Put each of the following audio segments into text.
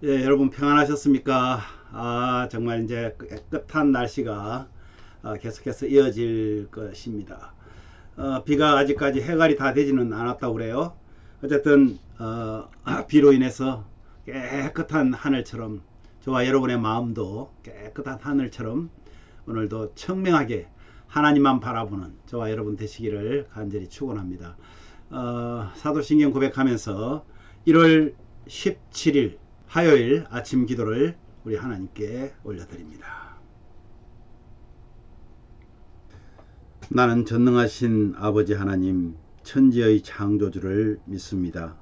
예, 여러분 평안하셨습니까? 정말 이제 깨끗한 날씨가 계속해서 이어질 것입니다. 비가 아직까지 해갈이 다 되지는 않았다고 그래요. 어쨌든 비로 인해서 깨끗한 하늘처럼 저와 여러분의 마음도 깨끗한 하늘처럼 오늘도 청명하게 하나님만 바라보는 저와 여러분 되시기를 간절히 축원합니다. 사도신경 고백하면서 1월 17일 화요일 아침 기도를 우리 하나님께 올려드립니다. 나는 전능하신 아버지 하나님 천지의 창조주를 믿습니다.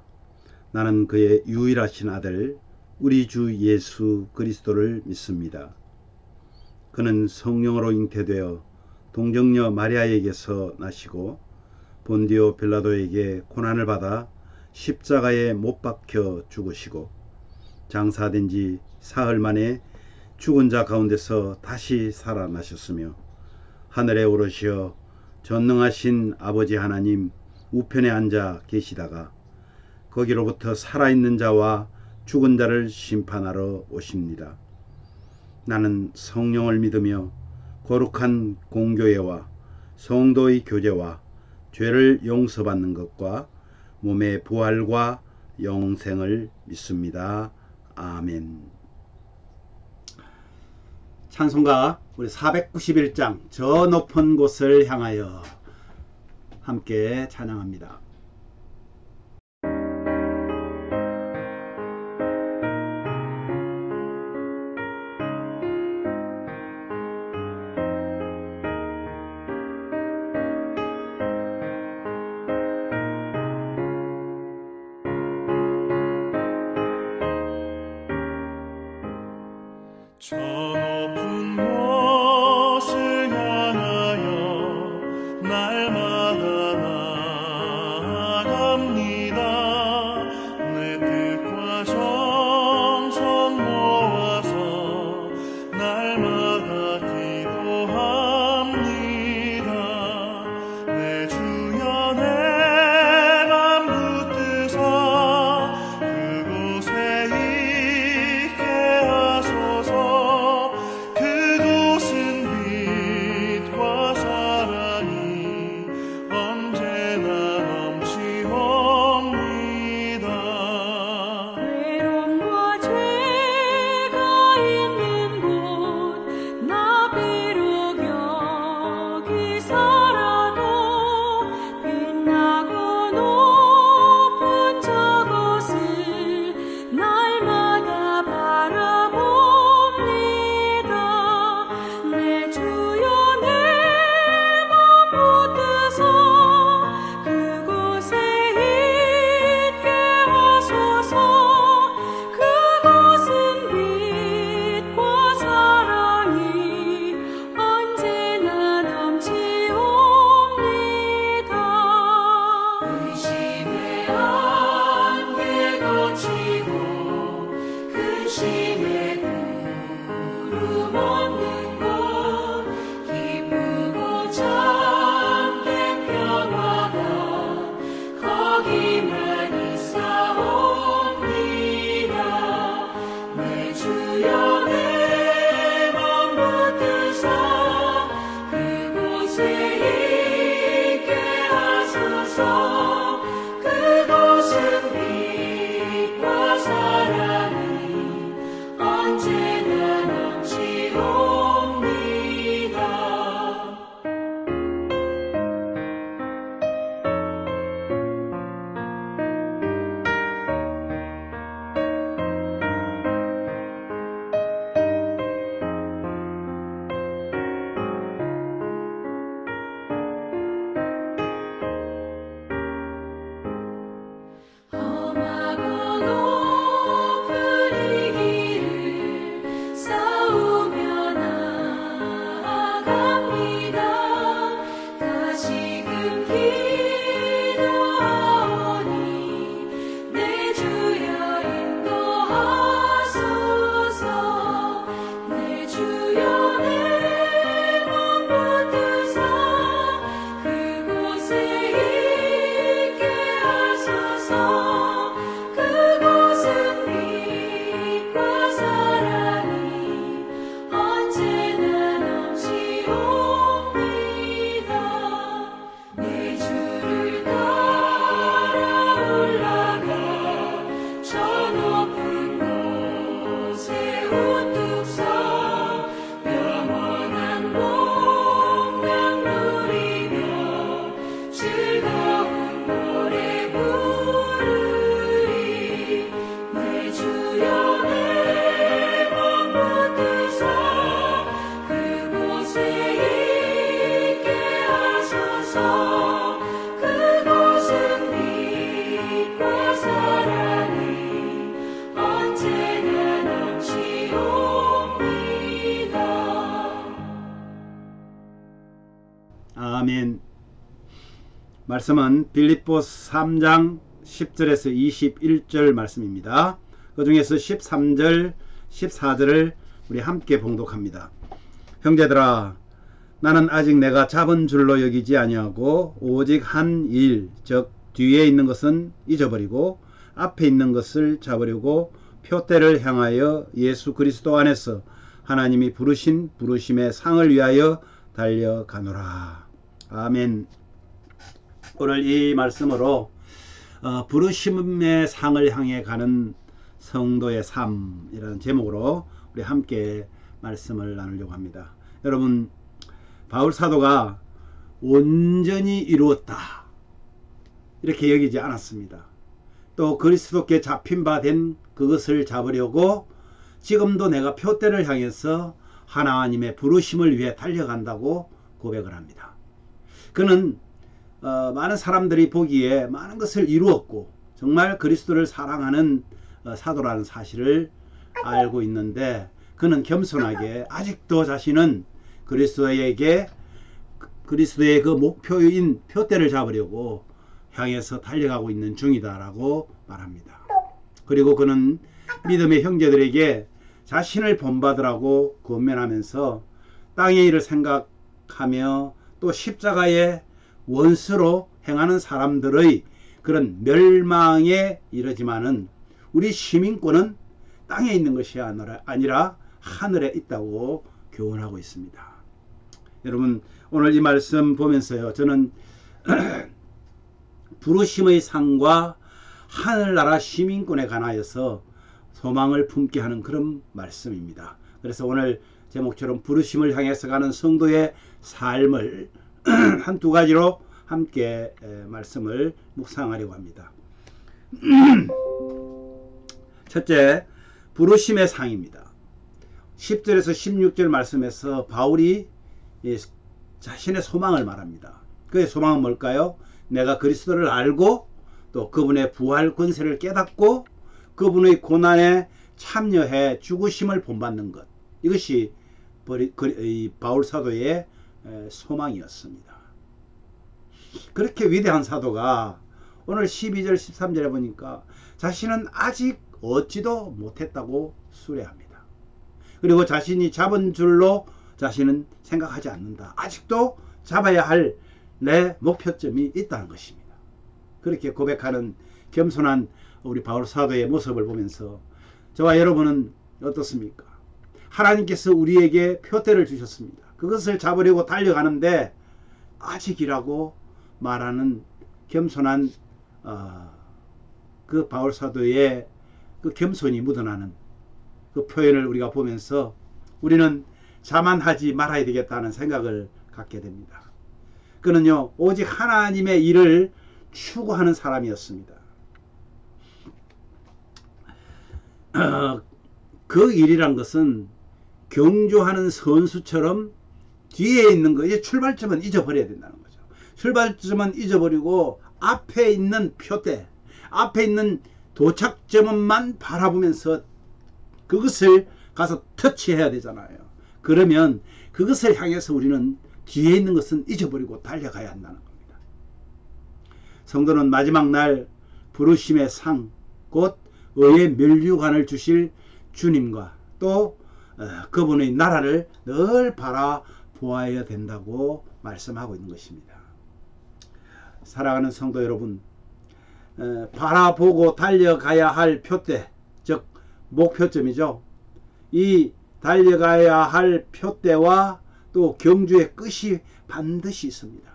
나는 그의 유일하신 아들 우리 주 예수 그리스도를 믿습니다. 그는 성령으로 잉태되어 동정녀 마리아에게서 나시고 본디오 빌라도에게 고난을 받아 십자가에 못 박혀 죽으시고 장사된 지 사흘 만에 죽은 자 가운데서 다시 살아나셨으며 하늘에 오르시어 전능하신 아버지 하나님 우편에 앉아 계시다가 거기로부터 살아있는 자와 죽은 자를 심판하러 오십니다. 나는 성령을 믿으며 거룩한 공교회와 성도의 교제와 죄를 용서받는 것과 몸의 부활과 영생을 믿습니다. 아멘. 찬송가 우리 491장 저 높은 곳을 향하여 함께 찬양합니다. 저 높은 곳을 향하여 날마다 나아갑니다. 내 뜻과 정성 모아서 날마다 기도합니다. 내 주여 내 맘 붙드사 그곳에 있게 하소서. 그곳은 빛과 사랑이 언제나 넘치옵니다. 외로움과 죄가 있는 곳 나 비록 여기 살아도 빛나고 높은 저곳을 날마다 바라봅니다. 내 주여 내 맘 붙드사 그곳에 있게 하소서. 그곳은 빛과 사랑이 언제나 넘치옵니다. 의심의 안개 거치고 근심의 구름 없는 곳 기쁘고 참된 평화가 거기만 있사옵니다. 내 주여 내 맘 붙드사 그곳에 있게 하소서. 그곳은 빛과 사랑이 언제나 넘치옵니다. 험하고 높은 이 길을 싸우며 나아갑니다. 다시금 기도하오니 내 주여 인도하소서. 내 주여 내 맘 붙드사 그곳에 있게 하소서. 그곳은 빛과 말씀은 빌립보서 3장 10절에서 21절 말씀입니다. 그 중에서 13절, 14절을 우리 함께 봉독합니다. 형제들아, 나는 아직 내가 잡은 줄로 여기지 아니하고 오직 한 일, 즉 뒤에 있는 것은 잊어버리고 앞에 있는 것을 잡으려고 표대를 향하여 예수 그리스도 안에서 하나님이 부르신 부르심의 상을 위하여 달려가노라. 아멘. 오늘 이 말씀으로 부르심의 상을 향해 가는 성도의 삶이라는 제목으로 우리 함께 말씀을 나누려고 합니다. 여러분, 바울 사도가 온전히 이루었다 이렇게 여기지 않았습니다. 또 그리스도께 잡힌 바 된 그것을 잡으려고 지금도 내가 표대를 향해서 하나님의 부르심을 위해 달려간다고 고백을 합니다. 그는 많은 사람들이 보기에 많은 것을 이루었고 정말 그리스도를 사랑하는 사도라는 사실을 알고 있는데, 그는 겸손하게 아직도 자신은 그리스도의 그 목표인 표대를 잡으려고 향해서 달려가고 있는 중이다라고 말합니다. 그리고 그는 믿음의 형제들에게 자신을 본받으라고 권면하면서 땅의 일을 생각하며 또 십자가의 원수로 행하는 사람들의 그런 멸망에 이르지만은 우리 시민권은 땅에 있는 것이 아니라 하늘에 있다고 교훈하고 있습니다. 여러분, 오늘 이 말씀 보면서요, 저는 부르심의 상과 하늘나라 시민권에 관하여서 소망을 품게 하는 그런 말씀입니다. 그래서 오늘 제목처럼 부르심을 향해서 가는 성도의 삶을 한두 가지로 함께 말씀을 묵상하려고 합니다. 첫째, 부르심의 상입니다. 10절에서 16절 말씀에서 바울이 자신의 소망을 말합니다. 그의 소망은 뭘까요? 내가 그리스도를 알고 또 그분의 부활 권세를 깨닫고 그분의 고난에 참여해 죽으심을 본받는 것, 이것이 바울 사도의 소망이었습니다. 그렇게 위대한 사도가 오늘 12절 13절에 보니까 자신은 아직 얻지도 못했다고 수레합니다. 그리고 자신이 잡은 줄로 자신은 생각하지 않는다. 아직도 잡아야 할 내 목표점이 있다는 것입니다. 그렇게 고백하는 겸손한 우리 바울 사도의 모습을 보면서 저와 여러분은 어떻습니까? 하나님께서 우리에게 표대를 주셨습니다. 그것을 잡으려고 달려가는데 아직이라고 말하는 겸손한 그 바울 사도의 그 겸손이 묻어나는 그 표현을 우리가 보면서 우리는 자만하지 말아야 되겠다는 생각을 갖게 됩니다. 그는요, 오직 하나님의 일을 추구하는 사람이었습니다. 그 일이란 것은 경주하는 선수처럼 뒤에 있는 거, 이제 출발점은 잊어버려야 된다는 거죠. 출발점은 잊어버리고 앞에 있는 표대, 앞에 있는 도착점만 바라보면서 그것을 가서 터치해야 되잖아요. 그러면 그것을 향해서 우리는 뒤에 있는 것은 잊어버리고 달려가야 한다는 겁니다. 성도는 마지막 날 부르심의 상, 곧 의의 면류관을 주실 주님과 또 그분의 나라를 늘 바라보아야 된다고 말씀하고 있는 것입니다. 사랑하는 성도 여러분, 바라보고 달려가야 할 표대, 즉 목표점이죠. 이 달려가야 할 표대와 또 경주의 끝이 반드시 있습니다.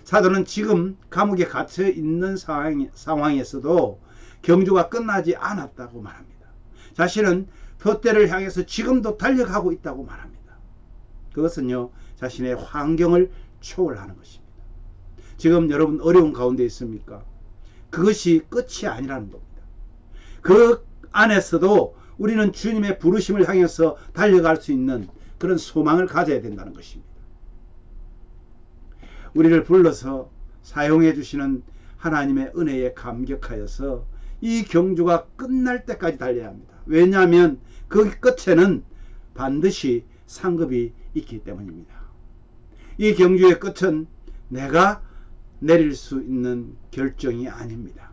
사도는 지금 감옥에 갇혀 있는 상황에서도 경주가 끝나지 않았다고 말합니다. 자신은 표대를 향해서 지금도 달려가고 있다고 말합니다. 그것은요, 자신의 환경을 초월하는 것입니다. 지금 여러분 어려운 가운데 있습니까? 그것이 끝이 아니라는 겁니다. 그 안에서도 우리는 주님의 부르심을 향해서 달려갈 수 있는 그런 소망을 가져야 된다는 것입니다. 우리를 불러서 사용해 주시는 하나님의 은혜에 감격하여서 이 경주가 끝날 때까지 달려야 합니다. 왜냐하면 그 끝에는 반드시 상급이 있기 때문입니다. 이 경주의 끝은 내가 내릴 수 있는 결정이 아닙니다.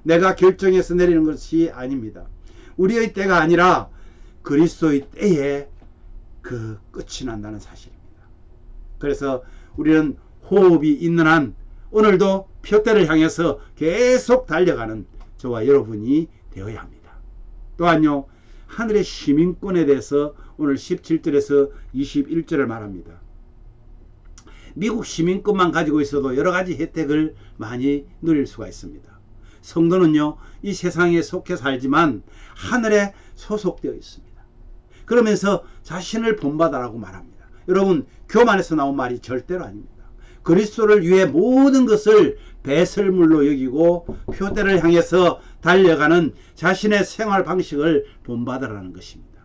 내가 결정해서 내리는 것이 아닙니다. 우리의 때가 아니라 그리스도의 때에 그 끝이 난다는 사실입니다. 그래서 우리는 호흡이 있는 한 오늘도 표대를 향해서 계속 달려가는 저와 여러분이 되어야 합니다. 또한요, 하늘의 시민권에 대해서 오늘 17절에서 21절을 말합니다. 미국 시민권만 가지고 있어도 여러 가지 혜택을 많이 누릴 수가 있습니다. 성도는요, 이 세상에 속해 살지만 하늘에 소속되어 있습니다. 그러면서 자신을 본받아라고 말합니다. 여러분, 교만에서 나온 말이 절대로 아닙니다. 그리스도를 위해 모든 것을 배설물로 여기고 표대를 향해서 달려가는 자신의 생활 방식을 본받으라는 것입니다.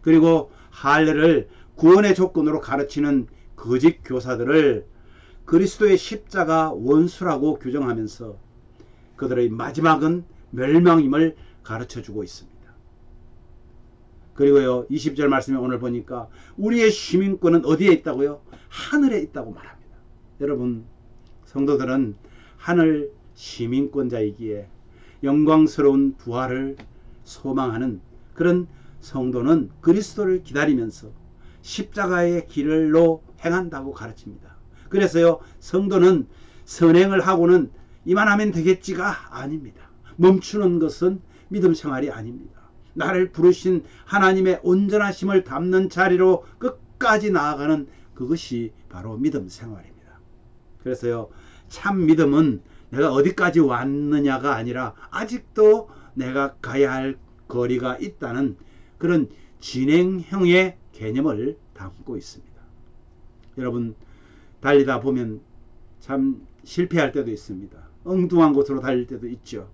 그리고 할례를 구원의 조건으로 가르치는 거짓 교사들을 그리스도의 십자가 원수라고 규정하면서 그들의 마지막은 멸망임을 가르쳐주고 있습니다. 그리고요, 20절 말씀에 오늘 보니까 우리의 시민권은 어디에 있다고요? 하늘에 있다고 말합니다. 여러분, 성도들은 하늘 시민권자이기에 영광스러운 부활을 소망하는 그런 성도는 그리스도를 기다리면서 십자가의 길로 행한다고 가르칩니다. 그래서요, 성도는 선행을 하고는 이만하면 되겠지가 아닙니다. 멈추는 것은 믿음 생활이 아닙니다. 나를 부르신 하나님의 온전하심을 담는 자리로 끝까지 나아가는 그것이 바로 믿음 생활입니다. 그래서요, 참 믿음은 내가 어디까지 왔느냐가 아니라 아직도 내가 가야 할 거리가 있다는 그런 진행형의 개념을 담고 있습니다. 여러분, 달리다 보면 참 실패할 때도 있습니다. 엉뚱한 곳으로 달릴 때도 있죠.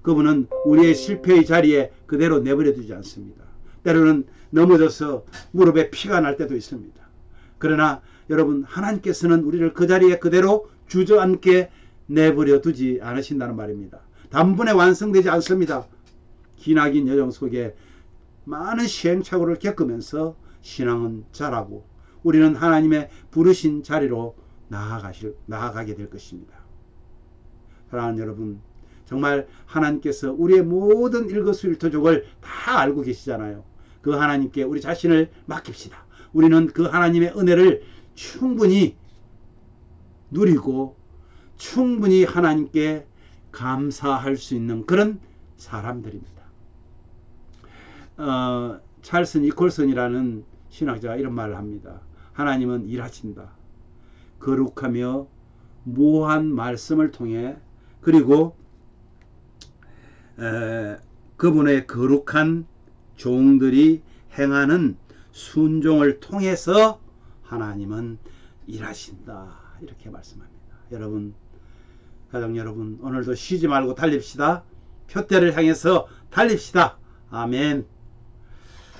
그분은 우리의 실패의 자리에 그대로 내버려 두지 않습니다. 때로는 넘어져서 무릎에 피가 날 때도 있습니다. 그러나 여러분, 하나님께서는 우리를 그 자리에 그대로 주저앉게 내버려 두지 않으신다는 말입니다. 단번에 완성되지 않습니다. 기나긴 여정 속에 많은 시행착오를 겪으면서 신앙은 자라고 우리는 하나님의 부르신 자리로 나아가게 될 것입니다. 사랑하는 여러분, 정말 하나님께서 우리의 모든 일거수일투족을 다 알고 계시잖아요. 그 하나님께 우리 자신을 맡깁시다. 우리는 그 하나님의 은혜를 충분히 누리고 충분히 하나님께 감사할 수 있는 그런 사람들입니다. 찰스 니콜슨이라는 신학자가 이런 말을 합니다. 하나님은 일하신다. 거룩하며 모호한 말씀을 통해 그리고 그분의 거룩한 종들이 행하는 순종을 통해서 하나님은 일하신다. 이렇게 말씀합니다. 여러분, 가정 여러분, 오늘도 쉬지 말고 달립시다. 표대를 향해서 달립시다. 아멘.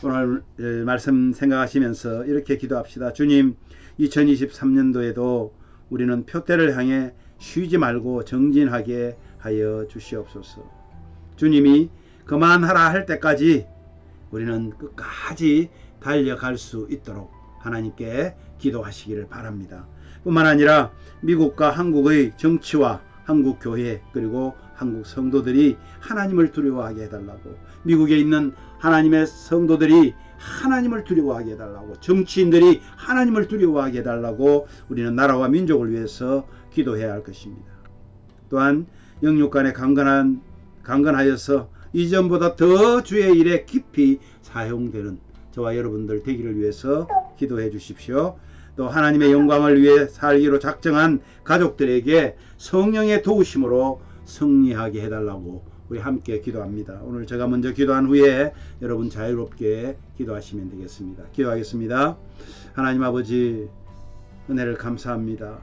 오늘 말씀 생각하시면서 이렇게 기도합시다. 주님, 2023년도에도 우리는 표대를 향해 쉬지 말고 정진하게 하여 주시옵소서. 주님이 그만하라 할 때까지 우리는 끝까지 달려갈 수 있도록 하나님께 기도하시기를 바랍니다. 뿐만 아니라 미국과 한국의 정치와 한국 교회 그리고 한국 성도들이 하나님을 두려워하게 해달라고, 미국에 있는 하나님의 성도들이 하나님을 두려워하게 해달라고, 정치인들이 하나님을 두려워하게 해달라고 우리는 나라와 민족을 위해서 기도해야 할 것입니다. 또한 영육 간에 강건하여서 이전보다 더 주의 일에 깊이 사용되는 저와 여러분들 되기를 위해서 기도해 주십시오. 또 하나님의 영광을 위해 살기로 작정한 가족들에게 성령의 도우심으로 승리하게 해달라고 우리 함께 기도합니다. 오늘 제가 먼저 기도한 후에 여러분 자유롭게 기도하시면 되겠습니다. 기도하겠습니다. 하나님 아버지, 은혜를 감사합니다.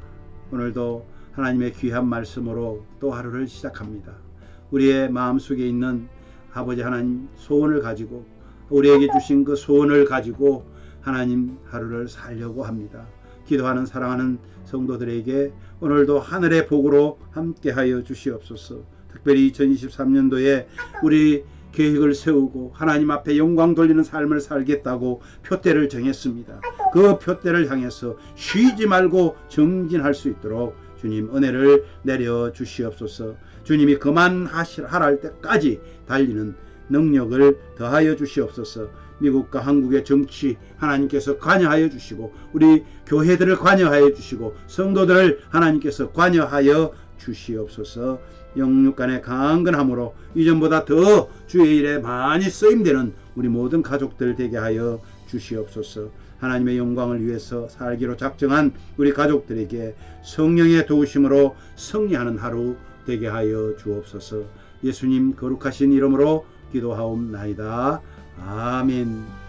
오늘도 하나님의 귀한 말씀으로 또 하루를 시작합니다. 우리의 마음속에 있는 아버지 하나님 소원을 가지고, 우리에게 주신 그 소원을 가지고 하나님 하루를 살려고 합니다. 기도하는 사랑하는 성도들에게 오늘도 하늘의 복으로 함께하여 주시옵소서. 특별히 2023년도에 우리 계획을 세우고 하나님 앞에 영광 돌리는 삶을 살겠다고 표대를 정했습니다. 그 표대를 향해서 쉬지 말고 정진할 수 있도록 주님 은혜를 내려 주시옵소서. 주님이 그만하라 할 때까지 달리는 능력을 더하여 주시옵소서. 미국과 한국의 정치 하나님께서 관여하여 주시고 우리 교회들을 관여하여 주시고 성도들을 하나님께서 관여하여 주시옵소서. 영육간의 강건함으로 이전보다 더 주의 일에 많이 쓰임되는 우리 모든 가족들 되게 하여 주시옵소서. 하나님의 영광을 위해서 살기로 작정한 우리 가족들에게 성령의 도우심으로 승리하는 하루 되게 하여 주옵소서. 예수님 거룩하신 이름으로 기도하옵나이다. 아멘.